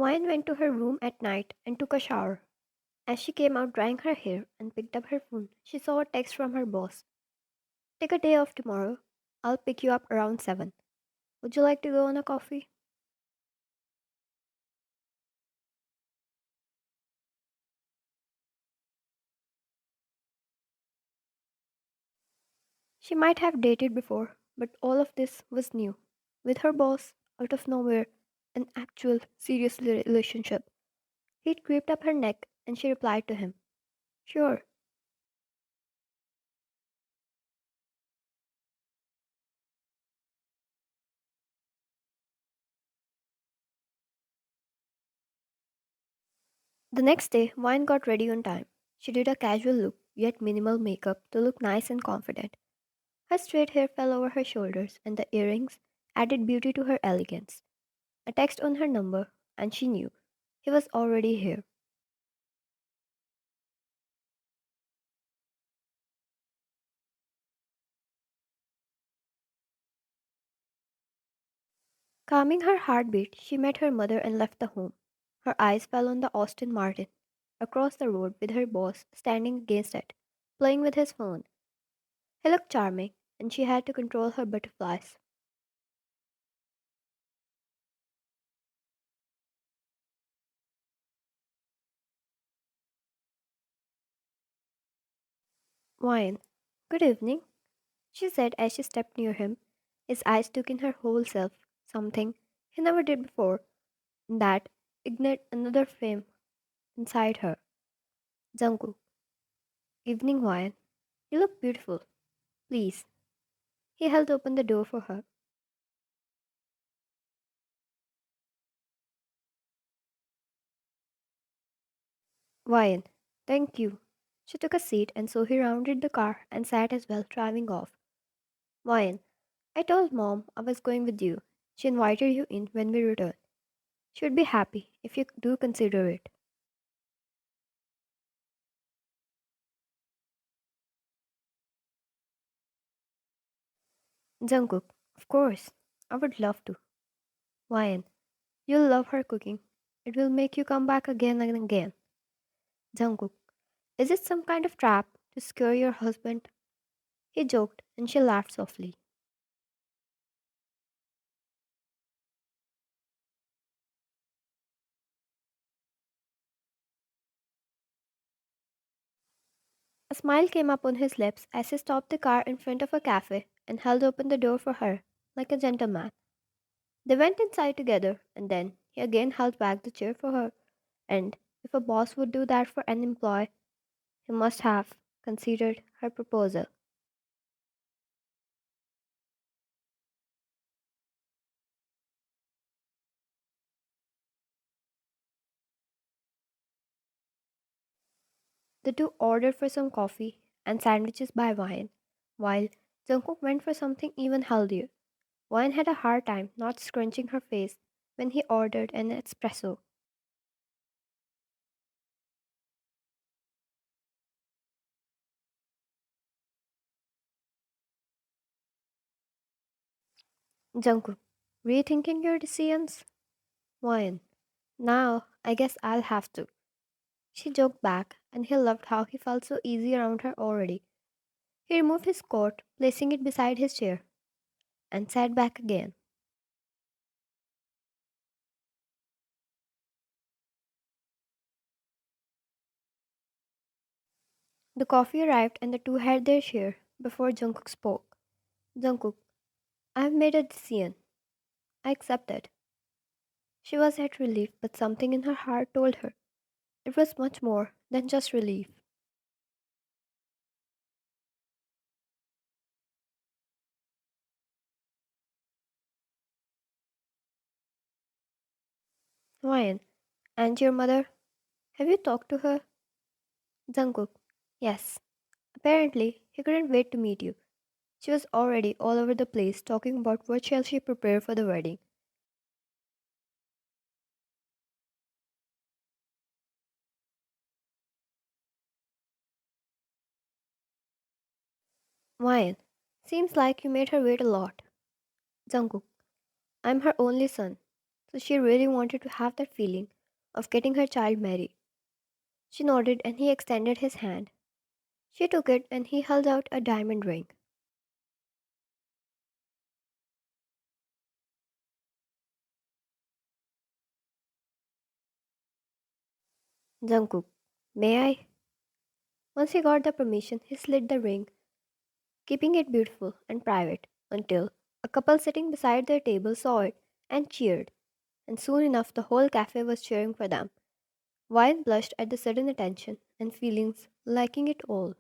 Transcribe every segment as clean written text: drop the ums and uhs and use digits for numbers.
Wyan went to her room at night and took a shower. As she came out drying her hair and picked up her phone, she saw a text from her boss. Take a day off tomorrow. I'll pick you up around 7. Would you like to go on a coffee? She might have dated before, but all of this was new. With her boss, out of nowhere, an actual, serious relationship. He'd creeped up her neck and she replied to him, Sure. The next day, Wine got ready on time. She did a casual look, yet minimal makeup to look nice and confident. Her straight hair fell over her shoulders, and the earrings added beauty to her elegance. A text on her number, and she knew he was already here. Calming her heartbeat, she met her mother and left the home. Her eyes fell on the Austin Martin across the road with her boss standing against it, playing with his phone. He looked charming, and she had to control her butterflies. Wine. Good evening, she said as she stepped near him. His eyes took in her whole self, something he never did before, and that ignited another flame inside her. Jungkook. Evening, Wine. You look beautiful. Please. He held open the door for her. Wine. Thank you. She took a seat and so he rounded the car and sat as well, driving off. Wine. I told Mom I was going with you. She invited you in when we return. She would be happy if you do consider it. Jungkook. Of course. I would love to. Wine. You'll love her cooking. It will make you come back again and again. Jungkook. Is it some kind of trap to scare your husband? He joked and she laughed softly. A smile came up on his lips as he stopped the car in front of a cafe and held open the door for her, like a gentleman. They went inside together, and then he again held back the chair for her, and if a boss would do that for an employee, he must have considered her proposal. The two ordered for some coffee and sandwiches by Wine, while Jungkook went for something even healthier. Wine had a hard time not scrunching her face when he ordered an espresso. Jungkook, rethinking your decisions? Wine, now I guess I'll have to. She joked back, and he loved how he felt so easy around her already. He removed his coat, placing it beside his chair, and sat back again. The coffee arrived, and the two had their share before Jungkook spoke. Jungkook, I have made a decision. I accept it. She was at relief, but something in her heart told her it was much more than just relief. Ryan, and your mother? Have you talked to her? Jungkook, yes. Apparently, he couldn't wait to meet you. She was already all over the place talking about what shall she prepare for the wedding. Ryan, seems like you made her wait a lot. Jungkook, I'm her only son. So she really wanted to have that feeling of getting her child married. She nodded and he extended his hand. She took it and he held out a diamond ring. Jungkook, may I? Once he got the permission, he slid the ring, keeping it beautiful and private until a couple sitting beside their table saw it and cheered, and soon enough the whole cafe was cheering for them. Wine blushed at the sudden attention and feelings, liking it all.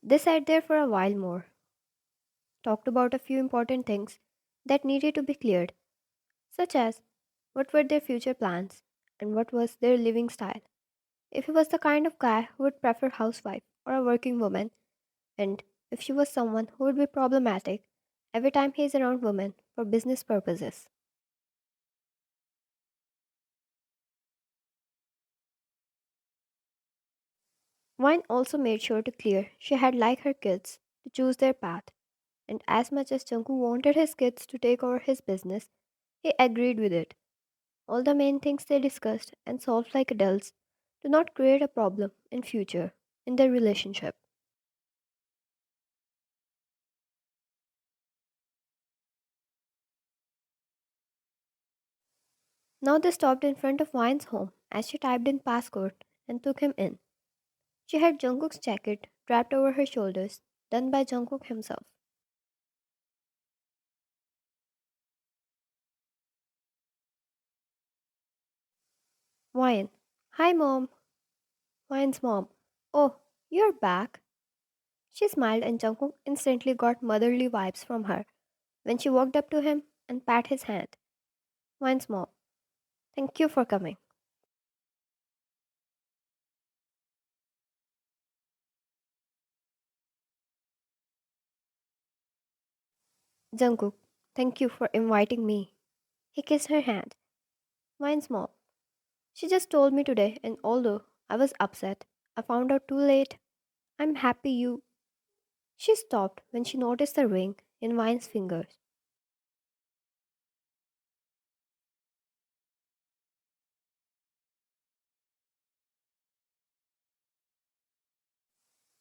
They sat there for a while more, talked about a few important things that needed to be cleared, such as what were their future plans and what was their living style. If he was the kind of guy who would prefer housewife or a working woman, and if she was someone who would be problematic every time he is around women for business purposes. Wine also made sure to clear she had like her kids to choose their path, and as much as Jungkook wanted his kids to take over his business, he agreed with it. All the main things they discussed and solved like adults do not create a problem in future in their relationship. Now they stopped in front of Wine's home as she typed in passcode and took him in. She had Jungkook's jacket draped over her shoulders, done by Jungkook himself. Wine. Hi mom. Wine's mom. Oh, you're back. She smiled and Jungkook instantly got motherly vibes from her when she walked up to him and pat his hand. Wine's mom. Thank you for coming. Jungkook. Thank you for inviting me. He kissed her hand. Wine's mom. She just told me today, and although I was upset, I found out too late. I'm happy you. She stopped when she noticed the ring in Wine's fingers.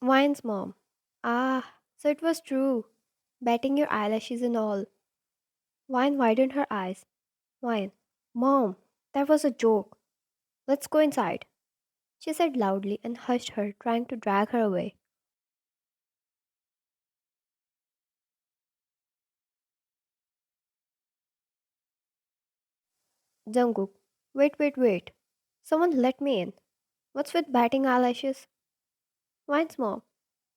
Wine's mom. Ah, so it was true. Batting your eyelashes and all. Wine widened her eyes. Wine. Mom, that was a joke. Let's go inside, she said loudly and hushed her, trying to drag her away. Jungkook. Wait, wait, wait. Someone let me in. What's with batting eyelashes? Wine's mom.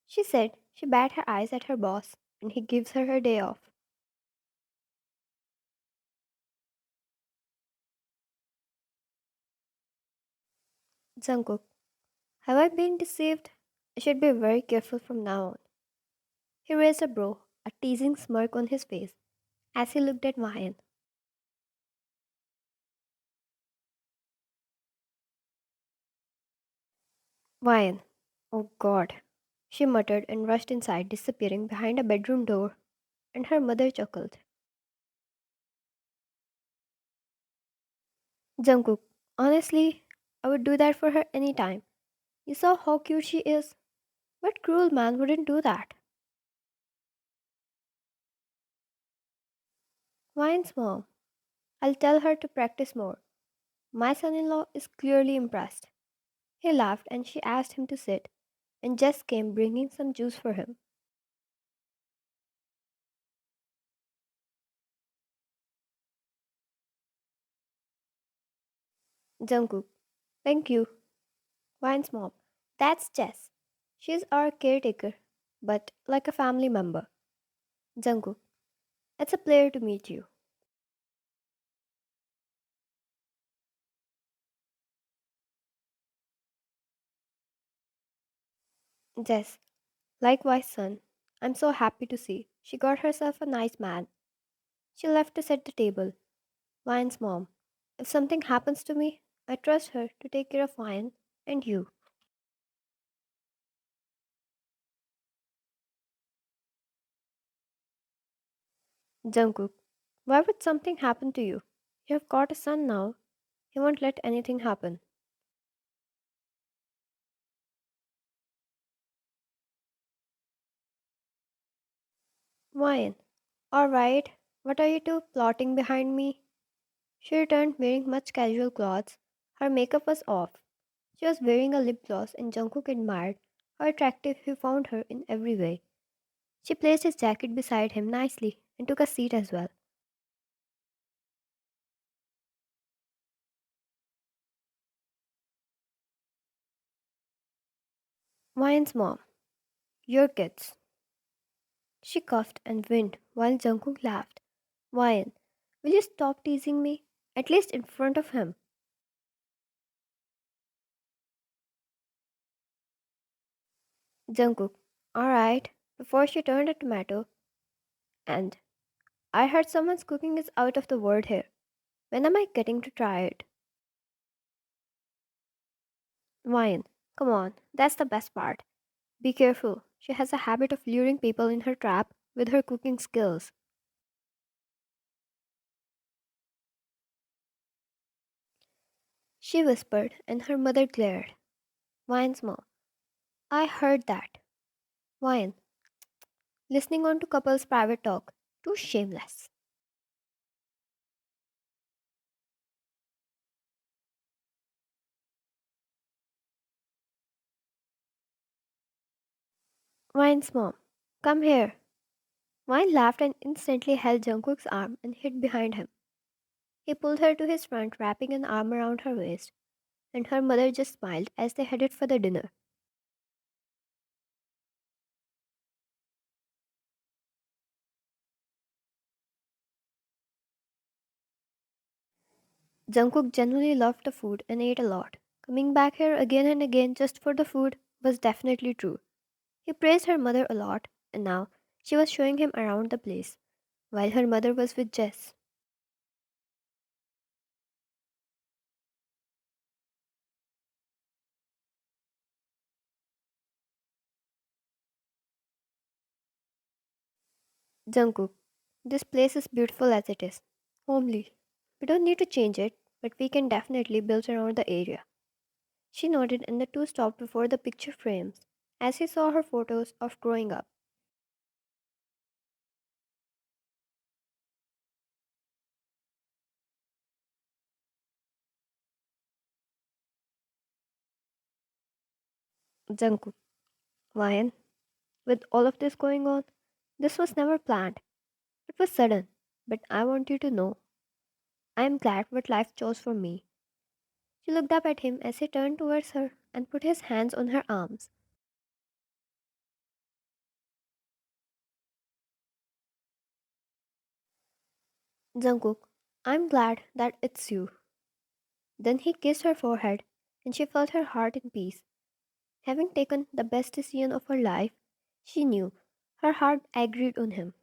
She said she bat her eyes at her boss and he gives her day off. Jungkook. Have I been deceived? I should be very careful from now on. He raised a brow, a teasing smirk on his face, as he looked at Mayan. Mayan. Oh God. She muttered and rushed inside, disappearing behind a bedroom door, and her mother chuckled. Jungkook. Honestly, I would do that for her any time. You saw how cute she is. What cruel man wouldn't do that? Mayan's mom. I'll tell her to practice more. My son in law is clearly impressed. He laughed and she asked him to sit, and Jess came bringing some juice for him. Jungkook. Thank you. Wine's mom. That's Jess. She's our caretaker, but like a family member. Jungkook. It's a pleasure to meet you. Jess. Likewise, son. I'm so happy to see. She got herself a nice man. She left to set the table. Wine's mom. If something happens to me, I trust her to take care of Wine and you. Jungkook, why would something happen to you? You have got a son now. He won't let anything happen. Wine. Alright, what are you two plotting behind me? She returned wearing much casual clothes. Her makeup was off. She was wearing a lip gloss and Jungkook admired how attractive he found her in every way. She placed his jacket beside him nicely and took a seat as well. Wine's mom. Your kids. She coughed and winked while Jungkook laughed. Wine, will you stop teasing me? At least in front of him. Jungkook. Alright. Before she turned a tomato. And I heard someone's cooking is out of the world here. When am I getting to try it? Wine. Come on, that's the best part. Be careful. She has a habit of luring people in her trap with her cooking skills. She whispered, and her mother glared. Wine's mom. I heard that. Wine. Listening on to couples' private talk. Too shameless. Wine's mom. Come here. Wine laughed and instantly held Jungkook's arm and hid behind him. He pulled her to his front, wrapping an arm around her waist, and her mother just smiled as they headed for the dinner. Jungkook genuinely loved the food and ate a lot. Coming back here again and again just for the food was definitely true. He praised her mother a lot, and now she was showing him around the place, while her mother was with Jess. Jungkook, this place is beautiful as it is. Homely. We don't need to change it, but we can definitely build around the area. She nodded and the two stopped before the picture frames as he saw her photos of growing up. Jungkook, Ryan, with all of this going on, this was never planned. It was sudden, but I want you to know I am glad what life chose for me. She looked up at him as he turned towards her and put his hands on her arms. Jungkook, I'm glad that it's you. Then he kissed her forehead, and she felt her heart in peace. Having taken the best decision of her life, she knew her heart agreed on him.